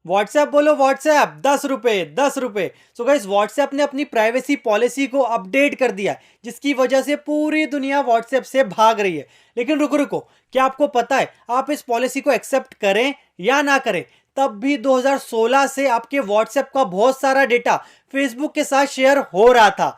WhatsApp बोलो WhatsApp 10 रुपए 10 रुपए। सो गाइस व्हाट्सएप ने अपनी प्राइवेसी पॉलिसी को अपडेट कर दिया है, जिसकी वजह से पूरी दुनिया व्हाट्सएप से भाग रही है। लेकिन रुको रुको, क्या आपको पता है आप इस पॉलिसी को एक्सेप्ट करें या ना करें, तब भी 2016 से आपके व्हाट्सएप का बहुत सारा डेटा फेसबुक के साथ शेयर हो रहा था।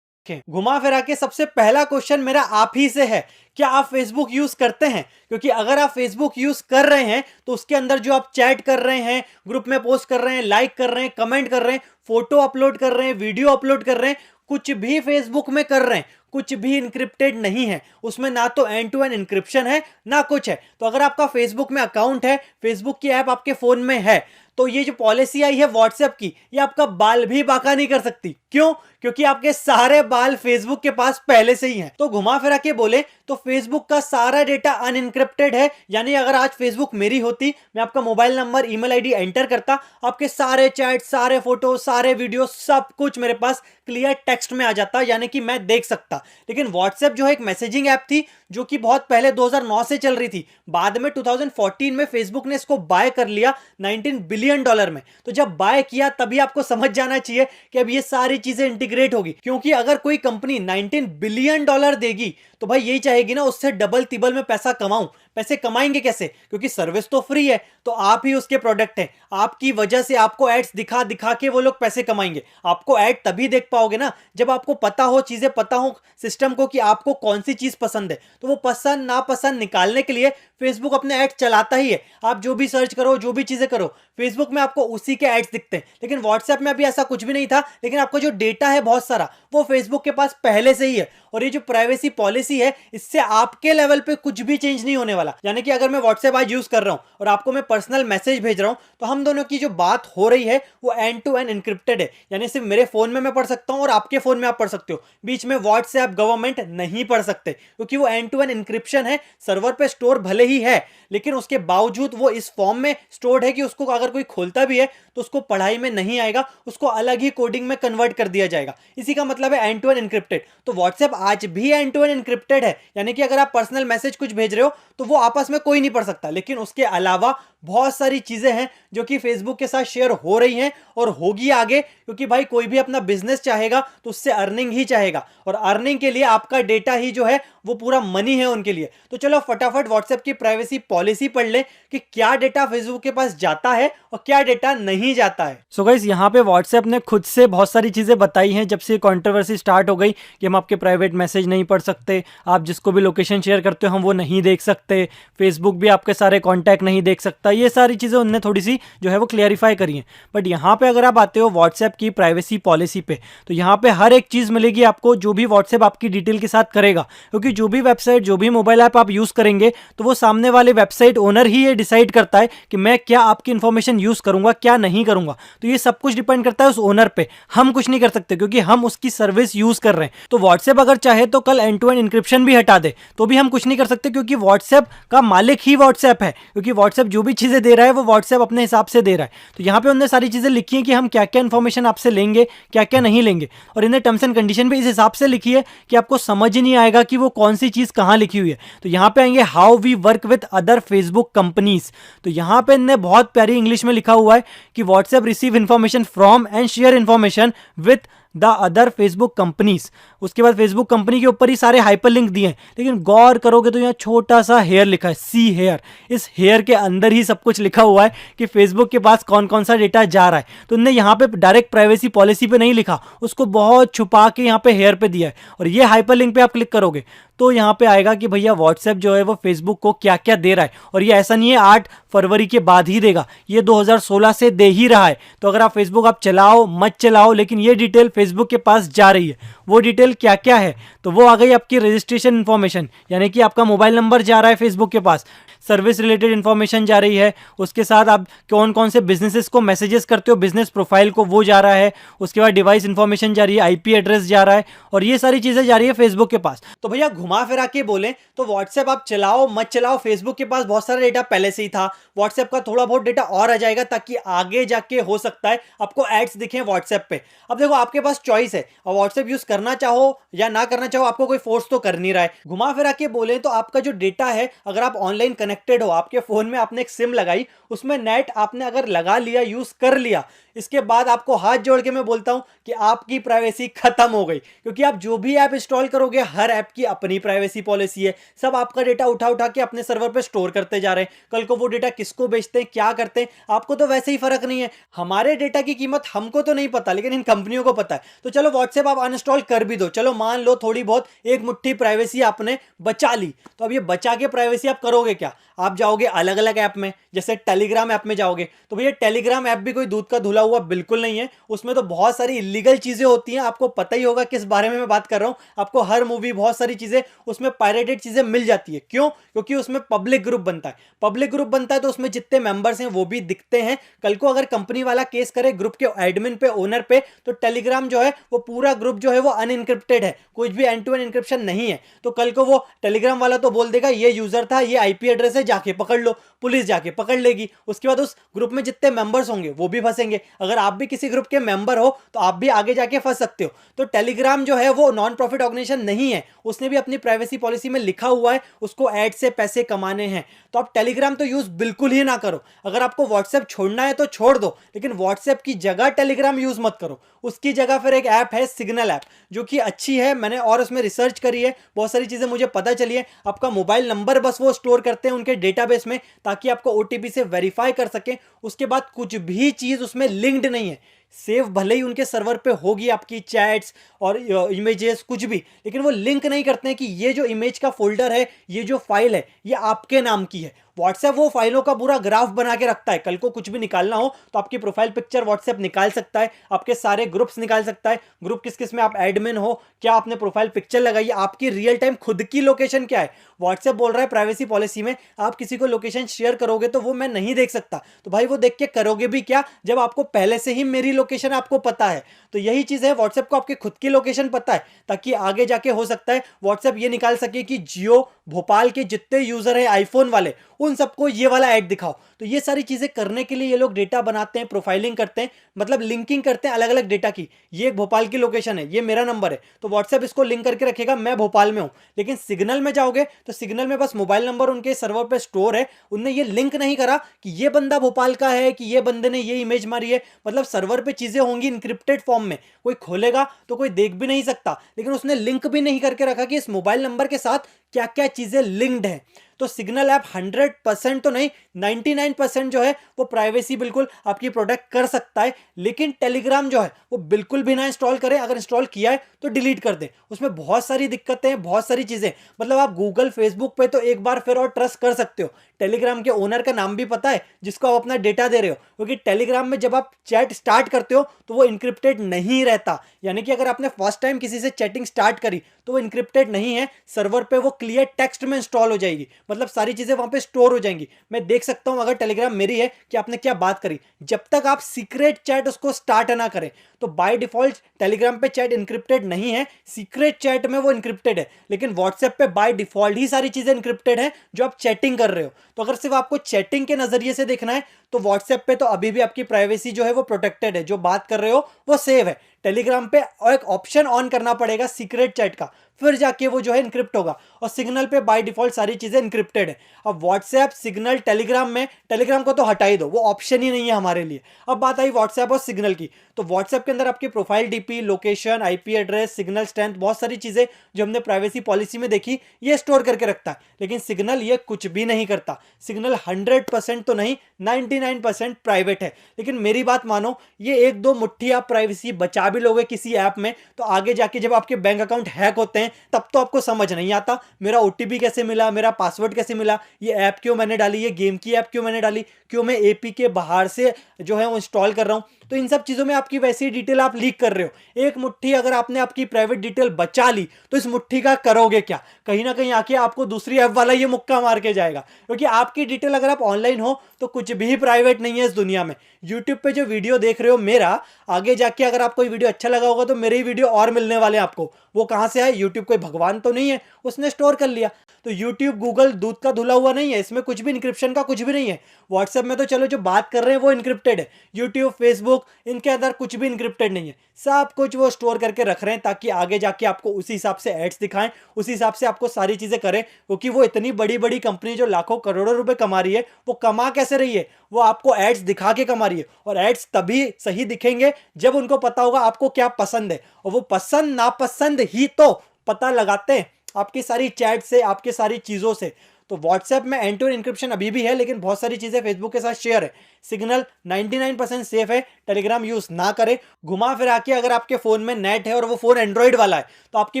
घुमा फिरा के सबसे पहला क्वेश्चन मेरा आप ही से है, क्या आप फेसबुक यूज करते हैं? क्योंकि अगर आप फेसबुक यूज कर रहे हैं तो उसके अंदर जो आप चैट कर रहे हैं, ग्रुप में पोस्ट कर रहे हैं, लाइक कर रहे हैं, कमेंट कर रहे हैं, फोटो अपलोड कर रहे हैं, वीडियो अपलोड कर रहे हैं, कुछ भी फेसबुक में कर रहे हैं, कुछ भी इनक्रिप्टेड नहीं है उसमें। ना तो एंड टू एंड इनक्रिप्शन है ना कुछ है। तो अगर आपका फेसबुक में अकाउंट है, फेसबुक की ऐप आपके फोन में है, तो ये जो पॉलिसी आई है व्हाट्सएप की, ये आपका बाल भी बाका नहीं कर सकती। क्यों? क्योंकि आपके सारे बाल फेसबुक के पास पहले से ही हैं। तो घुमा फिरा के बोले तो फेसबुक का सारा डेटा अनइनक्रिप्टेड है। यानी अगर आज फेसबुक मेरी होती, मैं आपका mobile number, email ID enter करता, आपके सारे चैट, सारे फोटो, सारे वीडियो, सब कुछ मेरे पास क्लियर टेक्स्ट में आ जाता, यानी कि मैं देख सकता। लेकिन व्हाट्सएप जो है एक मैसेजिंग ऐप थी, जो कि बहुत पहले 2009 से चल रही थी। बाद में 2014 में फेसबुक ने इसको बाय कर लिया $19 बिलियन में। तो जब बाय किया तभी आपको समझ जाना चाहिए कि अब ये सारी चीजें इंटीग्रेट होगी। क्योंकि अगर कोई कंपनी $19 बिलियन देगी तो भाई यही चाहेगी ना उससे डबल तिबल में पैसा कमाऊं। पैसे कमाएंगे कैसे? क्योंकि सर्विस तो फ्री है, तो आप ही उसके प्रोडक्ट हैं। आपकी वजह से आपको एड्स दिखा दिखा के वो लोग पैसे कमाएंगे। आपको एड तभी देख पाओगे ना जब आपको पता हो, चीजें पता हो सिस्टम को कि आपको कौन सी चीज पसंद है। तो वो पसंद नापसंद निकालने के लिए फेसबुक अपने एड चलाता ही है। आप जो भी सर्च करो, जो भी चीजें करो, फेसबुक में आपको उसी के एड्स दिखते हैं। लेकिन व्हाट्सएप में अभी ऐसा कुछ भी नहीं था। लेकिन आपका जो डेटा है बहुत सारा, वो फेसबुक के पास पहले से ही है। और ये जो प्राइवेसी पॉलिसी है, इससे आपके लेवल पे कुछ भी चेंज नहीं होने वाला। यानी कि अगर मैं व्हाट्सएप आज यूज कर रहा हूं और आपको मैं पर्सनल मैसेज भेज रहा हूं, तो हम दोनों की जो बात हो रही है वो एंड टू एंड इनक्रिप्टेड है। यानी सिर्फ मेरे फोन में मैं पढ़ सकता हूं और आपके फोन में आप पढ़ सकते हो। बीच में व्हाट्सएप, गवर्नमेंट नहीं पढ़ सकते, क्योंकि वो एंड टू एंड इनक्रिप्शन है। सर्वर पे स्टोर भले ही है, लेकिन उसके बावजूद वो इस फॉर्म में स्टोर्ड है कि उसको अगर कोई खोलता भी है तो उसको पढ़ाई में नहीं आएगा, उसको अलग ही कोडिंग में कन्वर्ट कर दिया जाएगा। इसी का मतलब है एंड टू एंड इनक्रिप्टेड। तो व्हाट्सएप आज भी एंड टू एंड इनक्रिप्टेड है। यानी कि अगर आप पर्सनल मैसेज कुछ भेज रहे हो तो वो आपस में कोई नहीं पढ़ सकता। लेकिन उसके अलावा बहुत सारी चीजें हैं जो कि फेसबुक के साथ शेयर हो रही हैं और होगी आगे। क्योंकि भाई कोई भी अपना बिजनेस चाहेगा तो उससे अर्निंग ही चाहेगा, और अर्निंग के लिए आपका डेटा ही जो है वो पूरा मनी है उनके लिए। तो चलो फटाफट व्हाट्सएप की प्राइवेसी पॉलिसी पढ़ ले कि क्या डेटा फेसबुक के पास जाता है और क्या डेटा नहीं जाता है। सो गाइस यहाँ पे व्हाट्सएप ने खुद से बहुत सारी चीजें बताई हैं जब से कंट्रोवर्सी स्टार्ट हो गई कि हम आपके प्राइवेट मैसेज नहीं पढ़ सकते, आप जिसको भी लोकेशन शेयर करते हो हम वो नहीं देख सकते, फेसबुक भी आपके सारे कॉन्टैक्ट नहीं देख सकता। ये सारी चीजें उन्होंने थोड़ी सी जो है वो क्लियरिफाई करी हैं। बट यहाँ पे अगर आप आते हो व्हाट्सएप की प्राइवेसी पॉलिसी पे, तो यहाँ पे हर एक चीज मिलेगी आपको जो भी व्हाट्सएप आपकी डिटेल के साथ करेगा। क्योंकि जो भी वेबसाइट, जो भी मोबाइल ऐप आप यूज करेंगे, तो वो सामने वाले वेबसाइट ओनर ही ये डिसाइड करता है कि मैं क्या आपकी इंफॉर्मेशन यूज करूंगा, क्या नहीं करूंगा। तो ये सब कुछ डिपेंड करता है उस ओनर पे। हम कुछ नहीं कर सकते क्योंकि हम उसकी सर्विस यूज कर रहे हैं। तो व्हाट्सएप अगर चाहे तो कल एंड टू एंड इंक्रिप्शन भी हटा दे तो भी हम कुछ नहीं कर सकते, क्योंकि व्हाट्सएप का मालिक ही व्हाट्सएप है। क्योंकि व्हाट्सएप जो भी चीजें दे रहा है वो व्हाट्सएप अपने हिसाब से दे रहा है। तो यहाँ पे उन्होंने सारी चीजें लिखी है कि हम क्या क्या इन्फॉर्मेशन आपसे लेंगे, क्या क्या नहीं लेंगे। और इन्हें टर्म्स एंड कंडीशन भी इस हिसाब से लिखी है कि आपको समझ ही नहीं आएगा कि वो कौन सी चीज कहाँ लिखी हुई है। तो यहाँ पे आएंगे how we work with other Facebook companies. तो यहाँ पे इन्हें बहुत प्यारी इंग्लिश में लिखा हुआ है कि WhatsApp receive information from and share information with the other Facebook companies. उसके बाद फेसबुक कंपनी के ऊपर ही सारे हाइपर लिंक दिए हैं। लेकिन गौर करोगे तो यहाँ छोटा सा हेयर लिखा है, सी हेयर। इस हेयर के अंदर ही सब कुछ लिखा हुआ है कि फेसबुक के पास कौन कौन सा डेटा जा रहा है। तो उन्होंने यहाँ पे डायरेक्ट प्राइवेसी पॉलिसी पे नहीं लिखा, उसको बहुत छुपा के यहाँ पे हेयर पे दिया है। और ये हाइपर लिंक पे आप क्लिक करोगे तो यहाँ पे आएगा कि भैया व्हाट्सएप जो है वो फेसबुक को क्या क्या दे रहा है। और ये ऐसा नहीं है 8 फरवरी के बाद ही देगा, ये 2016 से दे ही रहा है। तो अगर आप फेसबुक आप चलाओ मत चलाओ, लेकिन ये डिटेल फेसबुक के पास जा रही है। वो डिटेल क्या क्या है? तो वो आ गई आपकी रजिस्ट्रेशन इन्फॉर्मेशन, यानी कि आपका मोबाइल नंबर जा रहा है फेसबुक के पास, सर्विस रिलेटेड इन्फॉर्मेशन जा रही है, उसके साथ आप कौन कौन से बिजनेसेस को मैसेजेस करते हो, बिजनेस प्रोफाइल को वो जा रहा है, उसके बाद डिवाइस इन्फॉर्मेशन जा रही है, आईपी एड्रेस जा रहा है, और ये सारी चीजें जा रही है फेसबुक के पास। तो भैया घुमा फिरा के बोले तो व्हाट्सएप आप चलाओ मत चलाओ, फेसबुक के पास बहुत सारा डेटा पहले से ही था। व्हाट्सएप का थोड़ा बहुत डेटा और आ जाएगा ताकि आगे जाके हो सकता है आपको एड्स दिखे व्हाट्सएप पे। अब देखो आपके पास चॉइस है, और व्हाट्सएप यूज करना चाहो या ना करना चाहो आपको कोई फोर्स तो कर नहीं रहा है। घुमा फिरा के बोले तो आपका जो डेटा है, अगर आप ऑनलाइन कनेक्ट कनेक्टेड हो, आपके फोन में आपने एक सिम लगाई, उसमें नेट आपने अगर लगा लिया, यूज कर लिया, इसके बाद आपको हाथ जोड़ के मैं बोलता हूं कि आपकी प्राइवेसी खत्म हो गई। क्योंकि आप जो भी ऐप इंस्टॉल करोगे, हर ऐप की अपनी प्राइवेसी पॉलिसी है। सब आपका डेटा उठा उठा के अपने सर्वर पे स्टोर करते जा रहे हैं। कल को वो डेटा किसको बेचते हैं, क्या करते हैं, आपको तो वैसे ही फर्क नहीं है। हमारे डेटा की कीमत हमको तो नहीं पता, लेकिन इन कंपनियों को पता है। तो चलो व्हाट्सएप आप अनइंस्टॉल कर भी दो, चलो मान लो थोड़ी बहुत एक मुट्ठी प्राइवेसी आपने बचा ली। तो अब ये बचा के प्राइवेसी आप करोगे क्या? आप जाओगे अलग अलग ऐप में, जैसे टेलीग्राम ऐप में जाओगे, तो भैया टेलीग्राम ऐप भी कोई दूध का धुला हुआ बिल्कुल नहीं है। उसमें तो बहुत सारी इलीगल चीजें होती हैं, आपको पता ही होगा किस बारे में मैं बात कर रहा हूं। आपको हर मूवी, बहुत सारी चीजें उसमें पायरेटेड चीजें मिल जाती है। क्यों? क्योंकि उसमें पब्लिक ग्रुप बनता है। पब्लिक ग्रुप बनता है तो उसमें जितने मेंबर्स हैं वो भी दिखते हैं। कल को अगर कंपनी वाला केस करे ग्रुप के एडमिन पे, ओनर पे, तो टेलीग्राम जो है वो पूरा ग्रुप जो है वो अनइनक्रिप्टेड है, कुछ भी एंड टू एंड इनक्रिप्शन नहीं है। तो कल को वो टेलीग्राम वाला तो बोल देगा ये यूजर था, ये आईपी एड्रेस है, जाके पकड़ लो, पुलिस जाके पकड़ लेगी। उसके बाद उस ग्रुप में जितने मेंबर्स होंगे वो भी फंसेंगे। अगर आप भी किसी ग्रुप के मेंबर हो तो आप भी आगे जाके फंस सकते हो। तो टेलीग्राम जो है वो नॉन प्रॉफिट ऑर्गेनाइजेशन नहीं है, उसने भी अपनी प्राइवेसी पॉलिसी में लिखा हुआ है उसको ऐड से पैसे कमाने हैं। तो आप टेलीग्राम तो यूज बिल्कुल ही ना करो। अगर आपको व्हाट्सएप छोड़ना है तो छोड़ दो, लेकिन व्हाट्सएप की जगह टेलीग्राम यूज मत करो। उसकी जगह फिर एक ऐप है सिग्नल ऐप, जो कि अच्छी है, मैंने और उसमें रिसर्च करी है, बहुत सारी चीजें मुझे पता चली है। आपका मोबाइल नंबर बस वो स्टोर करते हैं उनके डेटाबेस में, ताकि आपको ओटीपी से वेरीफाई कर सके। उसके बाद कुछ भी चीज उसमें लिंक्ड नहीं है। सेव भले ही उनके सर्वर पे होगी आपकी चैट्स और इमेजेस कुछ भी, लेकिन वो लिंक नहीं करते हैं कि ये जो इमेज का फोल्डर है, ये जो फाइल है, ये आपके नाम की है। व्हाट्सएप वो फाइलों का पूरा ग्राफ बना के रखता है। कल को कुछ भी निकालना हो तो आपकी प्रोफाइल पिक्चर व्हाट्सएप निकाल सकता है, आपके सारे ग्रुप्स निकाल सकता है, ग्रुप किस किस में आप एडमिन हो, क्या आपने प्रोफाइल पिक्चर लगाई, आपकी रियल टाइम खुद की लोकेशन क्या है। व्हाट्सएप बोल रहा है प्राइवेसी पॉलिसी में आप किसी को लोकेशन शेयर करोगे तो वो मैं नहीं देख सकता। तो भाई वो देख के करोगे भी क्या, जब आपको पहले से ही मेरी लोकेशन आपको पता है। तो यही चीज है, व्हाट्सएप को आपकी खुद की लोकेशन पता है, ताकि आगे जाके हो सकता है व्हाट्सएप ये निकाल सके कि जियो भोपाल के जितने यूजर है आईफोन वाले, उन सबको ये वाला ऐड दिखाओ। तो ये सारी चीजें करने के लिए ये लोग डेटा बनाते हैं, प्रोफाइलिंग करते हैं, मतलब लिंकिंग करते हैं अलग अलग डेटा की। ये एक भोपाल की लोकेशन है, ये मेरा नंबर है, तो व्हाट्सएप इसको लिंक करके रखेगा मैं भोपाल में हूं। लेकिन सिग्नल में जाओगे तो सिग्नल में बस मोबाइल नंबर उनके सर्वर पे स्टोर है, उनने ये लिंक नहीं करा कि ये बंदा भोपाल का है, कि ये बंदे ने ये इमेज मारी है। मतलब सर्वर पे चीजें होंगी इंक्रिप्टेड फॉर्म में, कोई खोलेगा तो कोई देख भी नहीं सकता, लेकिन उसने लिंक भी नहीं करके रखा कि इस मोबाइल नंबर के साथ क्या क्या चीजें लिंक्ड हैं। तो सिग्नल ऐप 100% तो नहीं, 99% जो है वो प्राइवेसी बिल्कुल आपकी प्रोटेक्ट कर सकता है। लेकिन टेलीग्राम जो है वो बिल्कुल भी ना इंस्टॉल करें, अगर इंस्टॉल किया है तो डिलीट कर दें। उसमें बहुत सारी दिक्कतें हैं, बहुत सारी चीजें, मतलब आप गूगल फेसबुक पे तो एक बार फिर और ट्रस्ट कर सकते हो। टेलीग्राम के ओनर का नाम भी पता है जिसको आप अपना डेटा दे रहे हो, क्योंकि टेलीग्राम में जब आप चैट स्टार्ट करते हो तो वो इंक्रिप्टेड नहीं रहता। यानी कि अगर आपने फर्स्ट टाइम किसी से चैटिंग स्टार्ट करी तो वो इंक्रिप्टेड नहीं है, सर्वर पे वो क्लियर टेक्स्ट में इंस्टॉल हो जाएगी, मतलब सारी चीजें वहां पे स्टोर हो जाएंगी। मैं देख सकता हूं अगर टेलीग्राम मेरी है कि आपने क्या बात करी। जब तक आप सीक्रेट चैट उसको स्टार्ट ना करें, तो बाय डिफॉल्ट टेलीग्राम पे चैट इंक्रिप्टेड नहीं है, सीक्रेट चैट में वो इंक्रिप्टेड है। लेकिन व्हाट्सएप पे बाय डिफॉल्ट ही सारी चीजें इंक्रिप्टेड है जो आप चैटिंग कर रहे हो। तो अगर सिर्फ आपको चैटिंग के नजरिए से देखना है तो व्हाट्सएप पे तो अभी भी आपकी प्राइवेसी जो है वो प्रोटेक्टेड है, जो बात कर रहे हो वो सेव है। टेलीग्राम पे एक ऑप्शन ऑन करना पड़ेगा सीक्रेट चैट का, फिर जाके वो जो है इनक्रिप्ट होगा। और सिग्नल पे बाय डिफॉल्ट सारी चीजें इनक्रिप्टेड है। अब व्हाट्सएप, सिग्नल, टेलीग्राम में टेलीग्राम को तो हटा ही दो, वो ऑप्शन ही नहीं है हमारे लिए। अब बात आई व्हाट्सएप और सिग्नल की, तो व्हाट्सएप के अंदर आपकी profile DP, location, IP address, signal strength, बहुत सारी चीजें जो हमने प्राइवेसी पॉलिसी में देखी ये स्टोर करके रखता है। लेकिन सिग्नल ये कुछ भी नहीं करता। सिग्नल 100% तो नहीं, 99% प्राइवेट है। लेकिन मेरी बात मानो, ये एक दो मुट्ठी आप प्राइवेसी बचा भी लोगे किसी ऐप में, तो आगे जाके जब आपके बैंक अकाउंट हैक होते हैं तब तो आपको समझ नहीं आता मेरा ओटीपी कैसे मिला, मेरा पासवर्ड कैसे मिला, ये ऐप क्यों मैंने डाली, ये गेम की ऐप क्यों मैंने डाली, क्यों मैं एपी के बाहर से जो है वो इंस्टॉल कर रहा हूं। तो इन सब चीजों में आपकी वैसी डिटेल आप लीक कर रहे हो। एक मुट्ठी अगर आपने आपकी प्राइवेट डिटेल बचा ली तो इस मुट्ठी का करोगे क्या? कहीं ना कहीं आके आपको दूसरी ऐप वाला ये मुक्का मार के जाएगा, क्योंकि आपकी डिटेल अगर आप ऑनलाइन हो तो कुछ भी प्राइवेट नहीं है इस दुनिया में। यूट्यूब पे जो वीडियो देख रहे हो मेरा, आगे जाके अगर आप कोई वीडियो वीडियो अच्छा लगा होगा तो मेरे ही वीडियो और मिलने वाले हैं आपको। वो कहाँ से आए? यूट्यूब कोई भगवान तो नहीं है, उसने स्टोर कर लिया। तो यूट्यूब, गूगल दूध का धुला हुआ नहीं है, इसमें कुछ भी इंक्रिप्शन का कुछ भी नहीं है। व्हाट्सएप में तो चलो जो बात कर रहे हैं वो इंक्रिप्टेड है, यूट्यूब, फेसबुक, इनके अंदर कुछ भी इंक्रिप्टेड नहीं है। सब कुछ वो स्टोर करके रख रहे हैं ताकि आगे जाके आपको उसी हिसाब से एड्स दिखाएं, उसी हिसाब से आपको सारी चीजें करें। क्योंकि वो इतनी बड़ी बड़ी कंपनी जो लाखों करोड़ों रुपए कमा रही है, वो कमा कैसे रही है? वो आपको एड्स दिखा के कमा रही है। और एड्स तभी सही दिखेंगे जब उनको पता होगा आपको क्या पसंद है, और वो पसंद नापसंद ही तो पता लगाते हैं आपकी सारी चैट से, आपकी सारी चीजों से। तो व्हाट्सएप में एंड टू एंड इंक्रिप्शन अभी भी है, लेकिन बहुत सारी चीजें फेसबुक के साथ शेयर है। सिग्नल 99% सेफ है, टेलीग्राम यूज ना करें। घुमा फिरा के अगर आपके फोन में नेट है और वो फोन एंड्रॉइड वाला है तो आपकी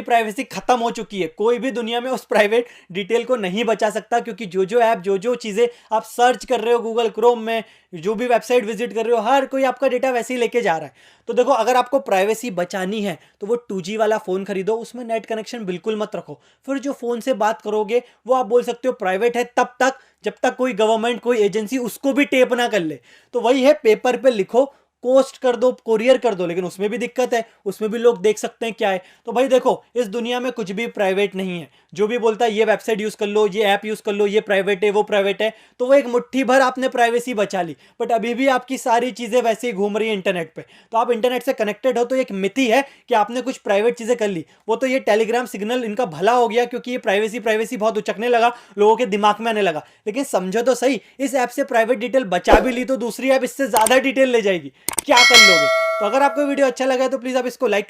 प्राइवेसी खत्म हो चुकी है। कोई भी दुनिया में उस प्राइवेट डिटेल को नहीं बचा सकता, क्योंकि जो जो ऐप, जो जो चीजें आप सर्च कर रहे हो गूगल क्रोम में, जो भी वेबसाइट विजिट कर रहे हो, हर कोई आपका डेटा वैसे ही लेके जा रहा है। तो देखो, अगर आपको प्राइवेसी बचानी है तो वो 2G वाला फोन खरीदो, उसमें नेट कनेक्शन बिल्कुल मत रखो। फिर जो फोन से बात करोगे वो आप बोल सकते हो प्राइवेट है तब तक जब तक कोई गवर्नमेंट, कोई एजेंसी उसको भी टेप ना कर ले। तो वही है, पेपर पे लिखो, पोस्ट कर दो, कोरियर कर दो, लेकिन उसमें भी दिक्कत है, उसमें भी लोग देख सकते हैं क्या है। तो भाई देखो, इस दुनिया में कुछ भी प्राइवेट नहीं है। जो भी बोलता है ये वेबसाइट यूज कर लो, ये ऐप यूज कर लो, ये प्राइवेट है, वो प्राइवेट है, तो वो एक मुट्ठी भर आपने प्राइवेसी बचा ली, बट अभी भी आपकी सारी चीजें वैसे ही घूम रही है इंटरनेट पे। तो आप इंटरनेट से कनेक्टेड हो तो एक मिति है कि आपने कुछ प्राइवेट चीजें कर ली। वो तो ये टेलीग्राम, सिग्नल, इनका भला हो गया क्योंकि ये प्राइवेसी प्राइवेसी बहुत उचकने लगा, लोगों के दिमाग में आने लगा। लेकिन समझो तो सही, इस ऐप से प्राइवेट डिटेल बचा भी ली तो दूसरी ऐप इससे ज्यादा डिटेल ले जाएगी, क्या कर लोगे? तो अगर आपको वीडियो अच्छा लगा है तो प्लीज आप इसको लाइक